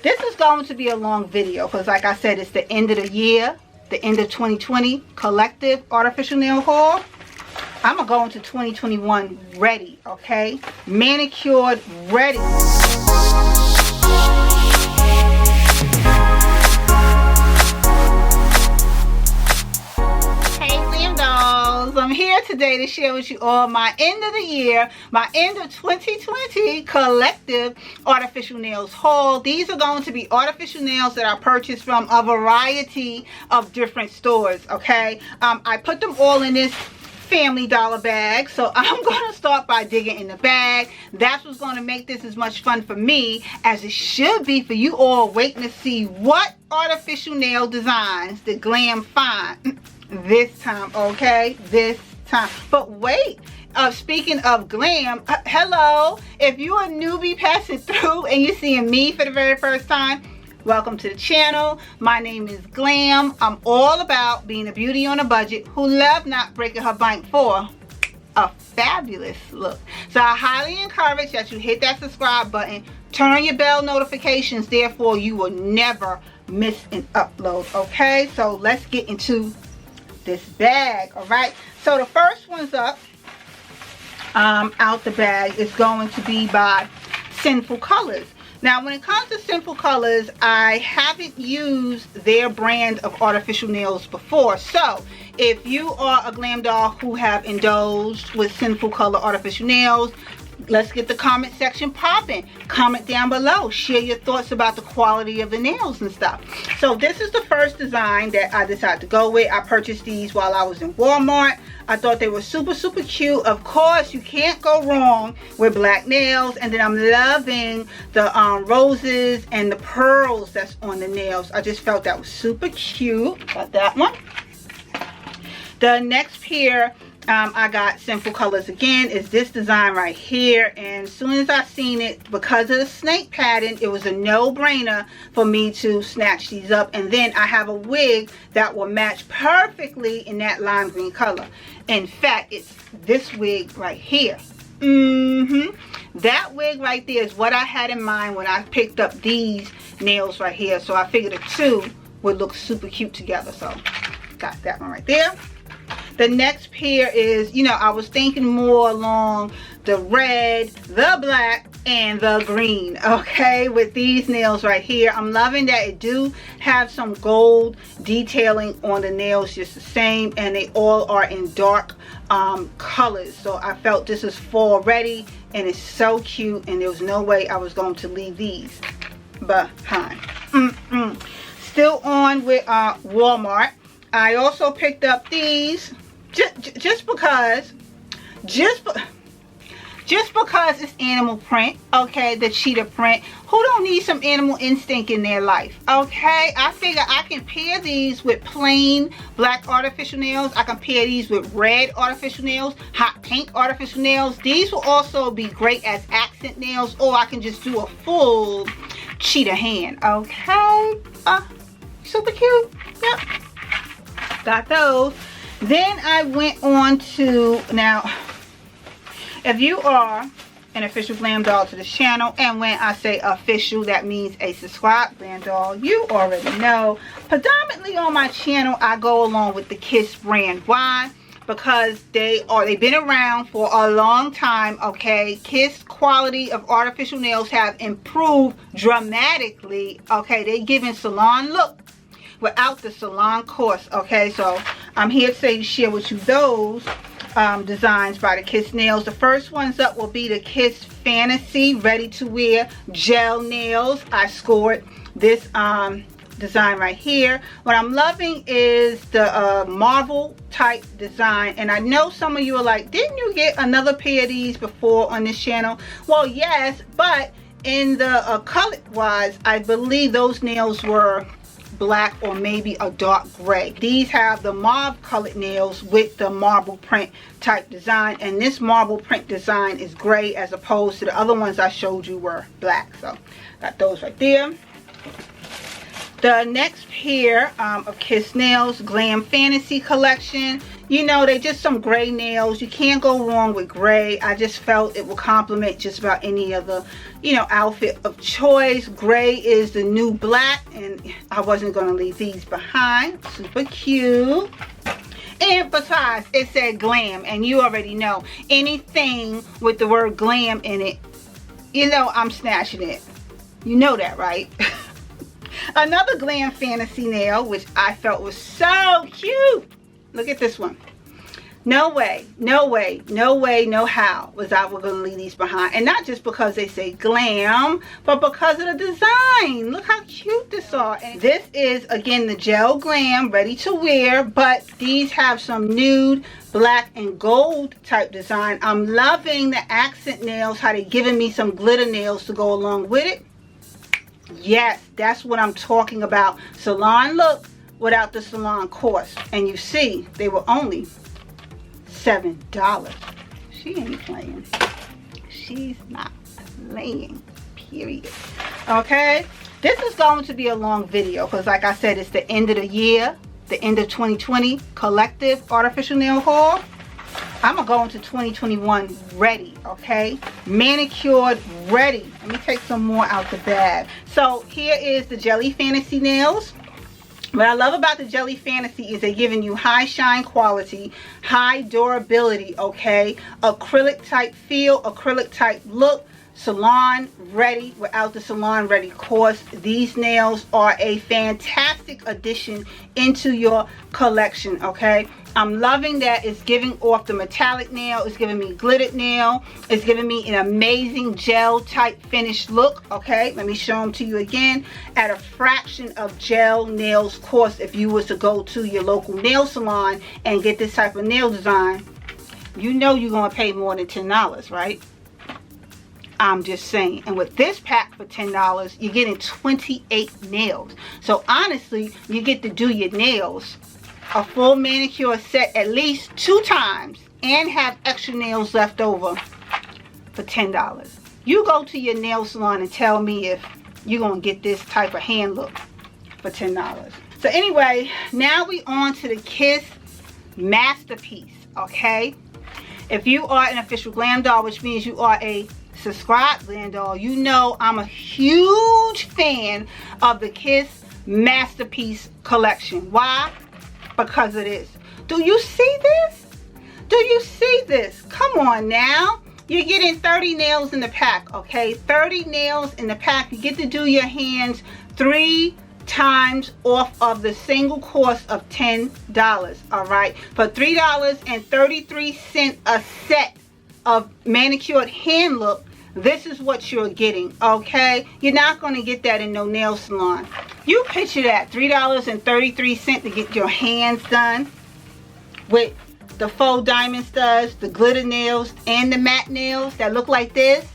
This is going to be a long video because, like I said, it's the end of the year, the end of 2020 collective artificial nail haul. I'm going to go into 2021 ready, okay? Manicured, ready. I'm here today to share with you all my end of the year, my end of 2020 collective artificial nails haul. These are going to be artificial nails that I purchased from a variety of different stores, okay? I put them all in this Family Dollar bag, so I'm going to start by digging in the bag. That's what's going to make this as much fun for me as it should be for you all waiting to see what artificial nail designs the GLAM find this time, okay? This time. But wait, speaking of GLAM, hello, if you're a newbie passing through and you're seeing me for the very first time, welcome to the channel. My name is GLAM. I'm all about being a beauty on a budget who love not breaking her bank for a fabulous look. So I highly encourage that you hit that subscribe button, turn on your bell notifications, therefore you will never miss an upload, okay? So let's get into this bag. All right, so the first one's up out the bag is going to be by Sinful Colors. Now when it comes to Sinful Colors, I haven't used their brand of artificial nails before, so if you are a glam doll who have indulged with Sinful Color artificial nails, let's get the comment section popping. Comment down below, share your thoughts about the quality of the nails and stuff. So this is the first design that I decided to go with. I purchased these while I was in Walmart. I thought they were super cute. Of course, you can't go wrong with black nails. And then I'm loving the roses and the pearls that's on the nails. I just felt that was super cute. Got that one. The next pair I got Sinful Colors again is this design right here, and as soon as I seen it, because of the snake pattern, it was a no-brainer for me to snatch these up. And then I have a wig that will match perfectly in that lime green color. In fact, it's this wig right here. That wig right there is what I had in mind when I picked up these nails right here, so I figured the two would look super cute together. So got that one right there. The next pair is, you know, I was thinking more along the red, the black, and the green, okay, with these nails right here. I'm loving that it do have some gold detailing on the nails just the same, and they all are in dark colors. So I felt this is fall ready, and it's so cute, and there was no way I was going to leave these behind. Still on with Walmart. I also picked up these just because it's animal print, okay, the cheetah print. Who don't need some animal instinct in their life, okay? I figure I can pair these with plain black artificial nails. I can pair these with red artificial nails, hot pink artificial nails. These will also be great as accent nails, or I can just do a full cheetah hand, okay? Super cute. Yep, got those. Then I went on to, now if you are an official glam doll to this channel, and when I say official, that means a subscribed glam doll, you already know, predominantly on my channel I go along with the Kiss brand. Why? Because they've been around for a long time, okay? Kiss quality of artificial nails have improved dramatically, okay? They giving salon look without the salon cost, okay? So I'm here to share with you those designs by the Kiss nails. The first ones up will be the Kiss Fantasy ready to wear gel nails. I scored this design right here. What I'm loving is the marble type design, and I know some of you are like, didn't you get another pair of these before on this channel? Well, yes, but in the color wise, I believe those nails were black or maybe a dark gray. These have the mauve colored nails with the marble print type design, and this marble print design is gray as opposed to the other ones I showed you were black. So got those right there. The next pair of Kiss nails, GLAM Fantasy collection. You know, they're just some gray nails. You can't go wrong with gray. I just felt it would complement just about any other, you know, outfit of choice. Gray is the new black, and I wasn't going to leave these behind. Super cute. And besides, it said glam, and you already know anything with the word glam in it, you know I'm snatching it. You know that, right? Another glam fantasy nail, which I felt was so cute. Look at this one. No way, no way, no way, no how was I going to leave these behind. And not just because they say glam, but because of the design. Look how cute this are. And this is, again, the gel glam, ready to wear. But these have some nude, black, and gold type design. I'm loving the accent nails, how they're giving me some glitter nails to go along with it. Yes, that's what I'm talking about. Salon look without the salon cost. And you see, they were only $7. She ain't playing. She's not playing, period. Okay, this is going to be a long video because, like I said, it's the end of the year, the end of 2020 collective artificial nail haul. I'm gonna go into 2021 ready, okay? Manicured, ready. Let me take some more out the bag. So here is the Jelly Fantasy nails. What I love about the Jelly Fantasy is they're giving you high shine quality, high durability, okay? Acrylic type feel, acrylic type look, salon ready without the salon ready cost. These nails are a fantastic addition into your collection, okay? I'm loving that it's giving off the metallic nail. It's giving me glittered nail. It's giving me an amazing gel type finish look. Okay, let me show them to you again. At a fraction of gel nails cost, if you was to go to your local nail salon and get this type of nail design, you know you're going to pay more than $10, right? I'm just saying. And with this pack for $10, you're getting 28 nails. So honestly, you get to do your nails a full manicure set at least 2 times and have extra nails left over for $10. You go to your nail salon and tell me if you're going to get this type of hand look for $10. So anyway, now we on to the Kiss Masterpiece, okay? If you are an official Glam doll, which means you are a subscribed Glam doll, you know I'm a huge fan of the Kiss Masterpiece collection. Why? Because of this. Do you see this? Do you see this? Come on now. You're getting 30 nails in the pack, okay? 30 nails in the pack. You get to do your hands 3 times off of the single cost of $10, all right? For $3.33 a set of manicured hand look, this is what you're getting, okay? You're not going to get that in no nail salon. You picture that, $3.33 to get your hands done with the faux diamond studs, the glitter nails, and the matte nails that look like this.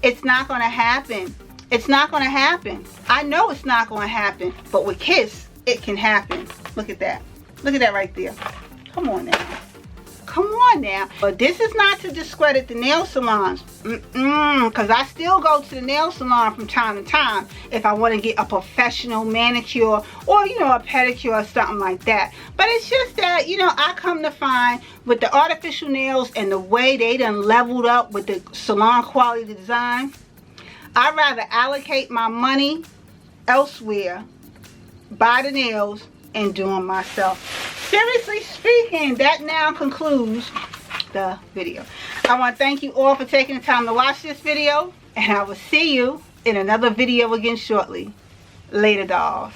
It's not going to happen. It's not going to happen. I know it's not going to happen, but with Kiss, it can happen. Look at that. Look at that right there. Come on now. Come on now. But this is not to discredit the nail salons. Because I still go to the nail salon from time to time if I want to get a professional manicure or, you know, a pedicure or something like that. But it's just that, you know, I come to find with the artificial nails and the way they done leveled up with the salon quality design, I'd rather allocate my money elsewhere, buy the nails, and do them myself. Seriously speaking, that now concludes the video. I want to thank you all for taking the time to watch this video, and I will see you in another video again shortly. Later, dolls.